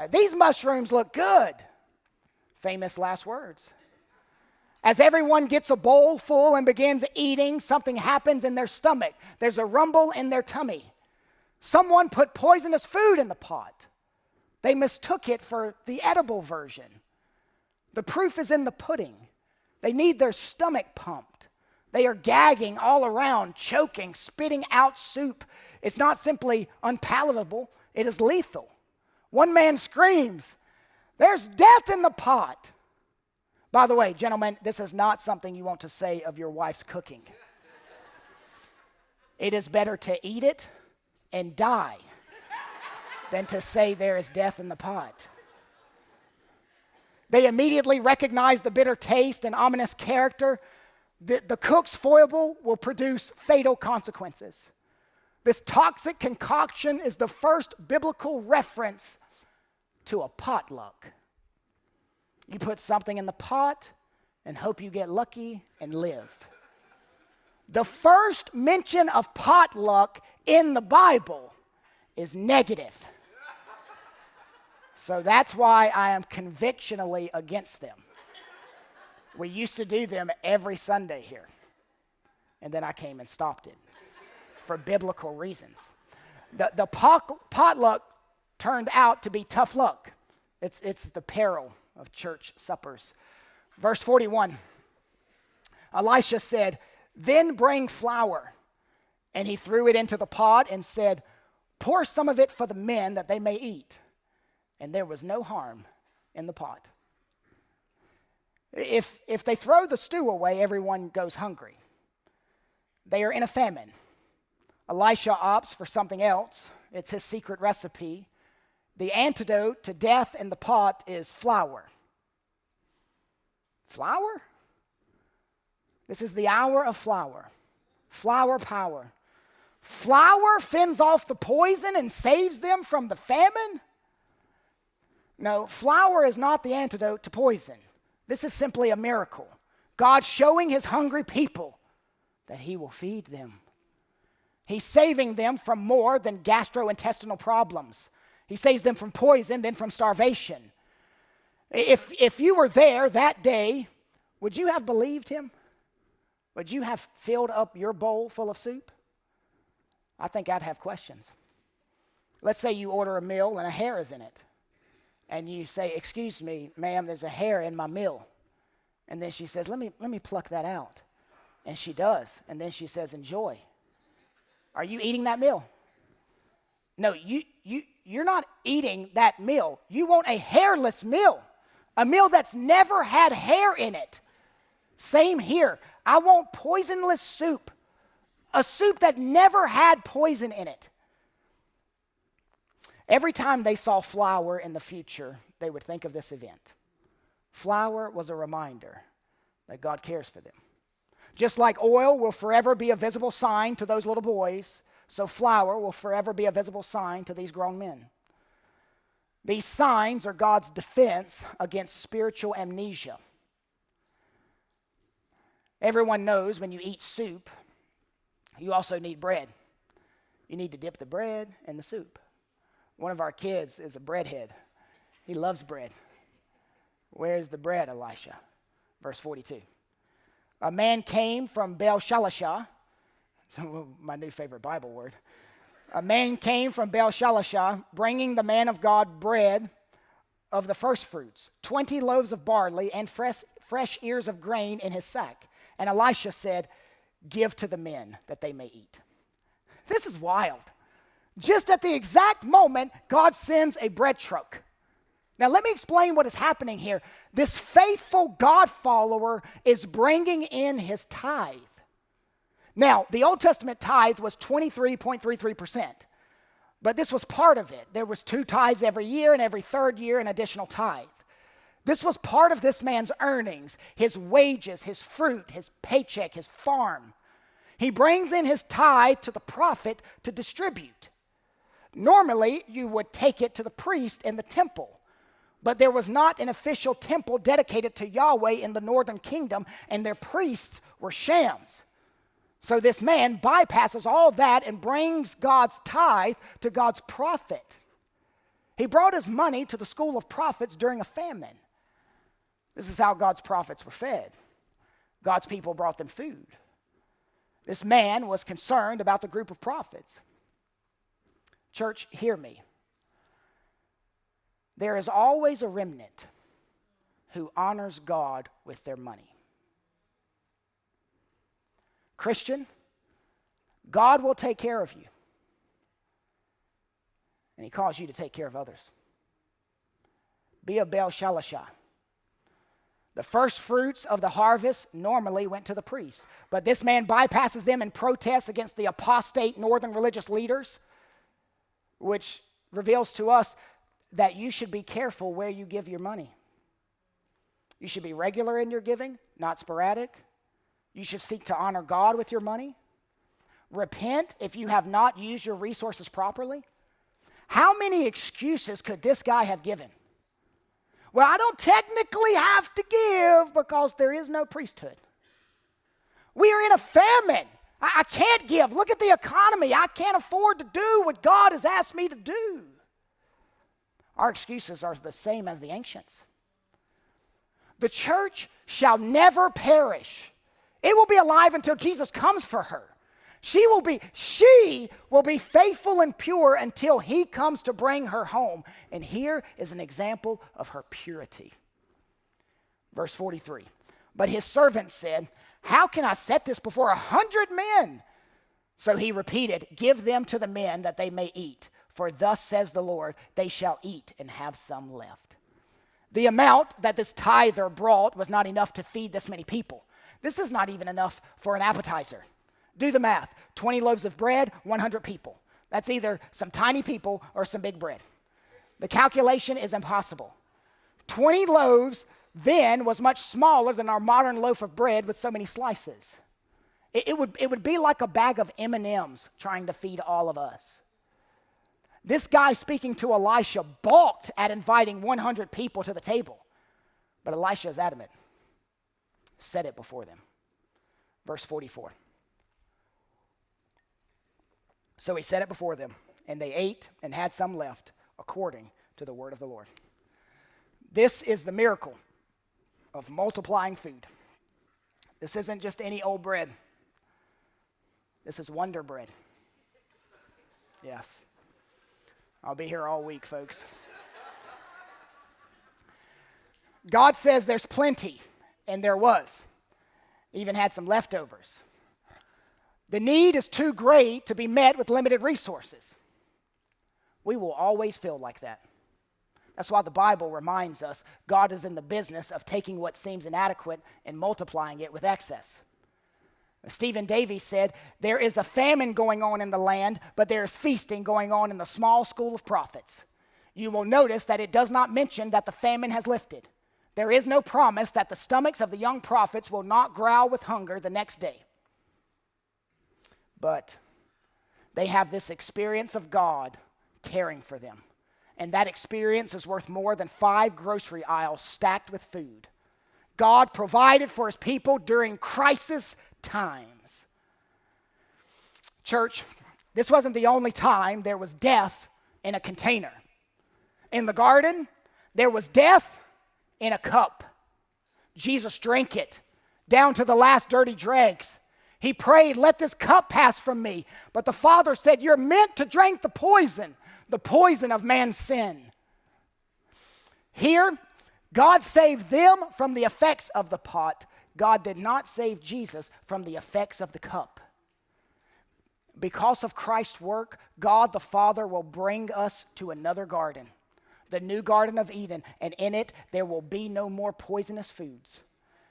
These mushrooms look good. Famous last words. As everyone gets a bowl full and begins eating, something happens in their stomach. There's a rumble in their tummy. Someone put poisonous food in the pot. They mistook it for the edible version. The proof is in the pudding. They need their stomach pumped. They are gagging all around, choking, spitting out soup. It's not simply unpalatable, it is lethal. One man screams, "There's death in the pot." By the way, gentlemen, this is not something you want to say of your wife's cooking. It is better to eat it and die than to say there is death in the pot. They immediately recognize the bitter taste and ominous character. The cook's foible will produce fatal consequences. This toxic concoction is the first biblical reference to a potluck. You put something in the pot and hope you get lucky and live. The first mention of potluck in the Bible is negative. So that's why I am convictionally against them. We used to do them every Sunday here. And then I came and stopped it for biblical reasons. The potluck turned out to be tough luck. It's the peril of church suppers. Verse 41, Elisha said, "Then bring flour." And he threw it into the pot and said, "Pour some of it for the men that they may eat." And there was no harm in the pot. If they throw the stew away, everyone goes hungry. They are in a famine. Elisha opts for something else. It's his secret recipe. The antidote to death in the pot is flour. Flour? This is the hour of flour. Flour power. Flour fends off the poison and saves them from the famine? No, flour is not the antidote to poison. This is simply a miracle. God showing his hungry people that he will feed them. He's saving them from more than gastrointestinal problems. He saves them from poison, then from starvation. If you were there that day, would you have believed him? Would you have filled up your bowl full of soup? I think I'd have questions. Let's say you order a meal and a hair is in it. And you say, excuse me, ma'am, there's a hair in my meal. And then she says, let me pluck that out. And she does. And then she says, enjoy. Are you eating that meal? No, you're not eating that meal. You want a hairless meal. A meal that's never had hair in it. Same here. I want poisonless soup. A soup that never had poison in it. Every time they saw flour in the future, they would think of this event. Flour was a reminder that God cares for them. Just like oil will forever be a visible sign to those little boys, so flour will forever be a visible sign to these grown men. These signs are God's defense against spiritual amnesia. Everyone knows when you eat soup, you also need bread. You need to dip the bread in the soup. One of our kids is a breadhead. He loves bread. Where's the bread, Elisha? Verse 42. A man came from Baal-Shalishah, my new favorite Bible word. A man came from Baal-Shalishah, bringing the man of God bread of the first fruits, 20 loaves of barley and fresh ears of grain in his sack. And Elisha said, give to the men that they may eat. This is wild. Just at the exact moment, God sends a bread truck. Now, let me explain what is happening here. This faithful God follower is bringing in his tithe. Now, the Old Testament tithe was 23.33%, but this was part of it. There was 2 tithes every year, and every third year an additional tithe. This was part of this man's earnings, his wages, his fruit, his paycheck, his farm. He brings in his tithe to the prophet to distribute. Normally, you would take it to the priest in the temple. But there was not an official temple dedicated to Yahweh in the northern kingdom, and their priests were shams. So this man bypasses all that and brings God's tithe to God's prophet. He brought his money to the school of prophets during a famine. This is how God's prophets were fed. God's people brought them food. This man was concerned about the group of prophets. Church, hear me. There is always a remnant who honors God with their money. Christian, God will take care of you. And he calls you to take care of others. Be a Baal-Shalishah. The first fruits of the harvest normally went to the priest. But this man bypasses them and protests against the apostate northern religious leaders, which reveals to us that you should be careful where you give your money. You should be regular in your giving, not sporadic. You should seek to honor God with your money. Repent if you have not used your resources properly. How many excuses could this guy have given? Well, I don't technically have to give because there is no priesthood. We are in a famine. I can't give. Look at the economy. I can't afford to do what God has asked me to do. Our excuses are the same as the ancients. The church shall never perish. It will be alive until Jesus comes for her. She will be faithful and pure until he comes to bring her home. And here is an example of her purity. Verse 43. But his servant said, how can I set this before 100 men? So he repeated, give them to the men that they may eat. For thus says the Lord, they shall eat and have some left. The amount that this tither brought was not enough to feed this many people. This is not even enough for an appetizer. Do the math. 20 loaves of bread, 100 people. That's either some tiny people or some big bread. The calculation is impossible. 20 loaves then was much smaller than our modern loaf of bread with so many slices. It would be like a bag of M&Ms trying to feed all of us. This guy speaking to Elisha balked at inviting 100 people to the table. But Elisha is adamant. Set it before them. Verse 44. So he set it before them, and they ate and had some left, according to the word of the Lord. This is the miracle of multiplying food. This isn't just any old bread. This is Wonder Bread. Yes. I'll be here all week, folks. God says there's plenty, and there was. Even had some leftovers. The need is too great to be met with limited resources. We will always feel like that. That's why the Bible reminds us God is in the business of taking what seems inadequate and multiplying it with excess. Stephen Davies said, there is a famine going on in the land, but there is feasting going on in the small school of prophets. You will notice that it does not mention that the famine has lifted. There is no promise that the stomachs of the young prophets will not growl with hunger the next day. But they have this experience of God caring for them. And that experience is worth more than 5 grocery aisles stacked with food. God provided for his people during crisis times. Church, this wasn't the only time there was death in a container. In the garden, there was death in a cup. Jesus drank it down to the last dirty dregs. He prayed, let this cup pass from me. But the Father said, you're meant to drink the poison of man's sin. Here, God saved them from the effects of the pot. God did not save Jesus from the effects of the cup. Because of Christ's work, God the Father will bring us to another garden, the new Garden of Eden, and in it there will be no more poisonous foods.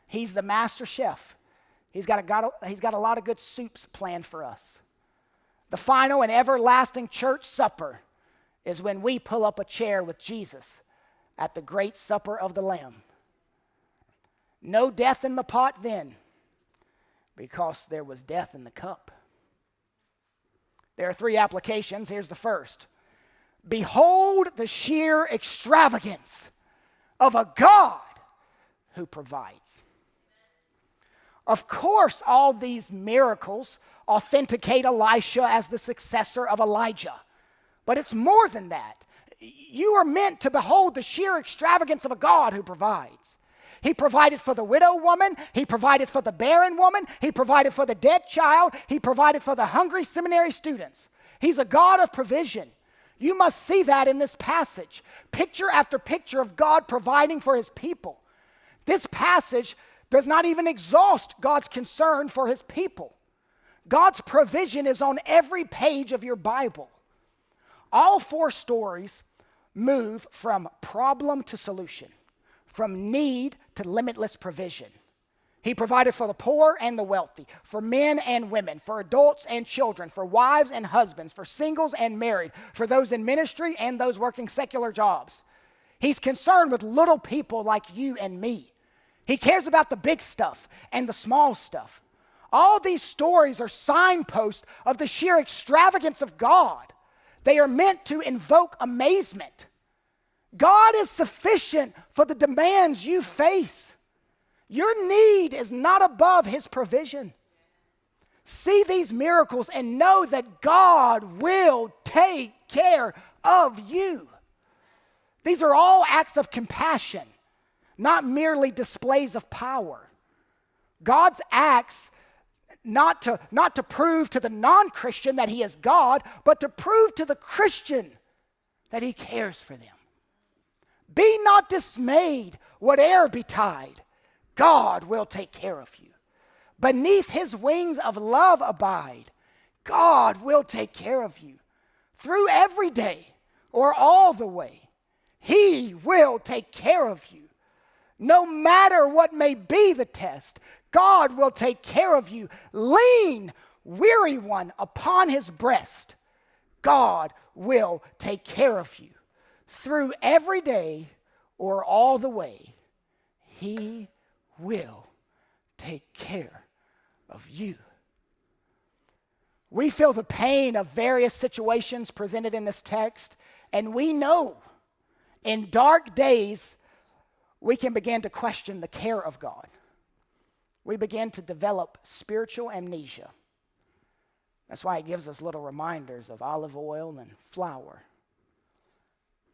He's the master chef. He's got a lot of good soups planned for us. The final and everlasting church supper is when we pull up a chair with Jesus at the great supper of the Lamb. No death in the pot then, because there was death in the cup. There are 3 applications. Here's the first. Behold the sheer extravagance of a God who provides. Of course, all these miracles authenticate Elisha as the successor of Elijah. But it's more than that. You are meant to behold the sheer extravagance of a God who provides. He provided for the widow woman. He provided for the barren woman. He provided for the dead child. He provided for the hungry seminary students. He's a God of provision. You must see that in this passage. Picture after picture of God providing for his people. This passage does not even exhaust God's concern for his people. God's provision is on every page of your Bible. All 4 stories move from problem to solution, from need to limitless provision. He provided for the poor and the wealthy, for men and women, for adults and children, for wives and husbands, for singles and married, for those in ministry and those working secular jobs. He's concerned with little people like you and me. He cares about the big stuff and the small stuff. All these stories are signposts of the sheer extravagance of God. They are meant to invoke amazement. God is sufficient for the demands you face. Your need is not above his provision. See these miracles and know that God will take care of you. These are all acts of compassion, not merely displays of power. God's acts not to prove to the non-Christian that he is God, but to prove to the Christian that he cares for them. Be not dismayed, whate'er betide, God will take care of you. Beneath his wings of love abide, God will take care of you. Through every day or all the way, he will take care of you. No matter what may be the test, God will take care of you. Lean, weary one, upon his breast. God will take care of you. Through every day or all the way, He will take care of you. We feel the pain of various situations presented in this text, and we know in dark days we can begin to question the care of God. We begin to develop spiritual amnesia. That's why He gives us little reminders of olive oil and flour.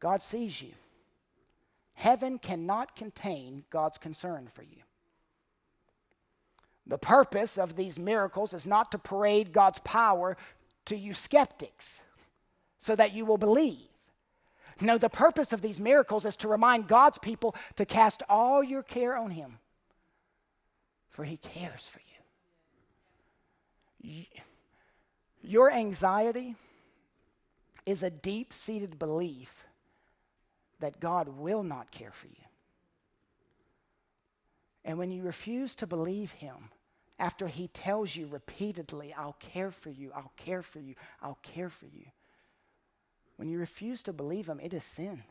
God sees you. Heaven cannot contain God's concern for you. The purpose of these miracles is not to parade God's power to you skeptics so that you will believe. No, the purpose of these miracles is to remind God's people to cast all your care on Him, for He cares for you. Your anxiety is a deep-seated belief that God will not care for you. And when you refuse to believe Him, after He tells you repeatedly, I'll care for you, I'll care for you, I'll care for you. When you refuse to believe Him, it is sin.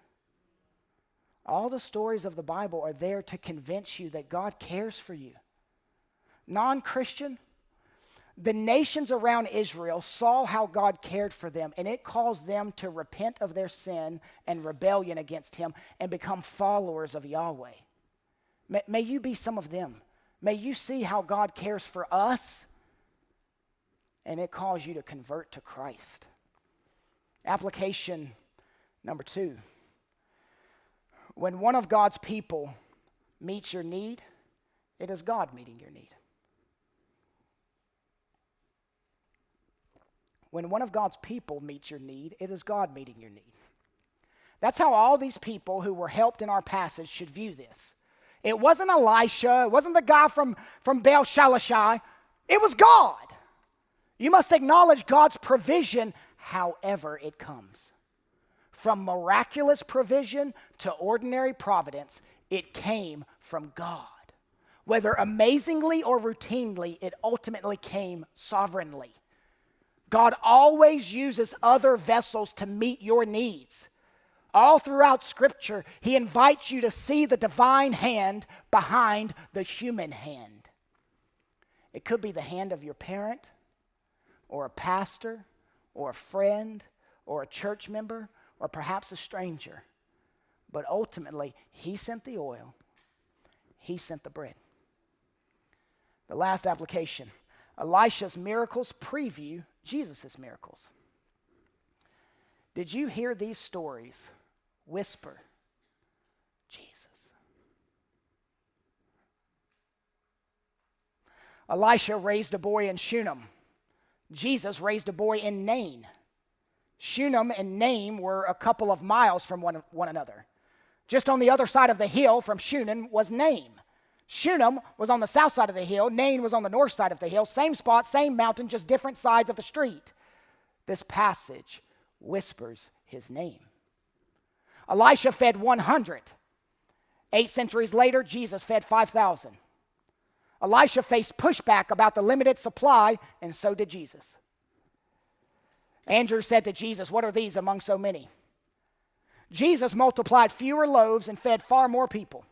All the stories of the Bible are there to convince you that God cares for you. Non-Christian, the nations around Israel saw how God cared for them, and it caused them to repent of their sin and rebellion against Him and become followers of Yahweh. May you be some of them. May you see how God cares for us, and it calls you to convert to Christ. Application number 2. When one of God's people meets your need, it is God meeting your need. When one of God's people meets your need, it is God meeting your need. That's how all these people who were helped in our passage should view this. It wasn't Elisha. It wasn't the guy from Baal Shalishai. It was God. You must acknowledge God's provision however it comes. From miraculous provision to ordinary providence, it came from God. Whether amazingly or routinely, it ultimately came sovereignly. God always uses other vessels to meet your needs. All throughout Scripture, He invites you to see the divine hand behind the human hand. It could be the hand of your parent, or a pastor, or a friend, or a church member, or perhaps a stranger. But ultimately, He sent the oil. He sent the bread. The last application. Elisha's miracles preview Jesus' miracles. Did you hear these stories whisper, Jesus? Elisha raised a boy in Shunem. Jesus raised a boy in Nain. Shunem and Nain were a couple of miles from one another. Just on the other side of the hill from Shunem was Nain. Shunem was on the south side of the hill. Nain was on the north side of the hill. Same spot, same mountain, just different sides of the street. This passage whispers his name. Elisha fed 100. 8 centuries later, Jesus fed 5,000. Elisha faced pushback about the limited supply, and so did Jesus. Andrew said to Jesus, "What are these among so many?" Jesus multiplied fewer loaves and fed far more people.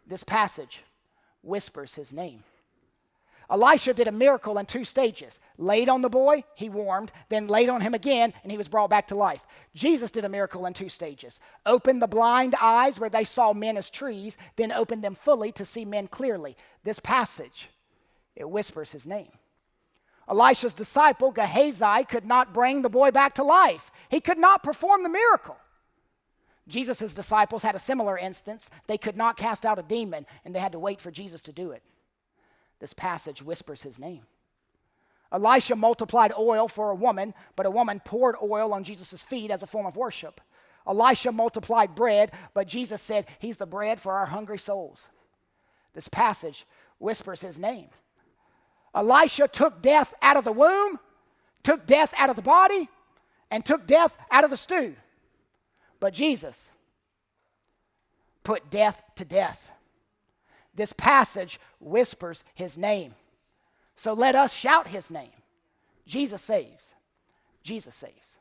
This passage whispers his name. Elisha did a miracle in 2 stages. Laid on the boy, he warmed, then laid on him again, and he was brought back to life. Jesus did a miracle in 2 stages. Opened the blind eyes where they saw men as trees, then opened them fully to see men clearly. This passage, it whispers his name. Elisha's disciple, Gehazi, could not bring the boy back to life. He could not perform the miracle. Jesus' disciples had a similar instance. They could not cast out a demon, and they had to wait for Jesus to do it. This passage whispers his name. Elisha multiplied oil for a woman, but a woman poured oil on Jesus' feet as a form of worship. Elisha multiplied bread, but Jesus said, "He's the bread for our hungry souls." This passage whispers his name. Elisha took death out of the womb, took death out of the body, and took death out of the stew. But Jesus put death to death. This passage whispers his name. So let us shout his name. Jesus saves. Jesus saves.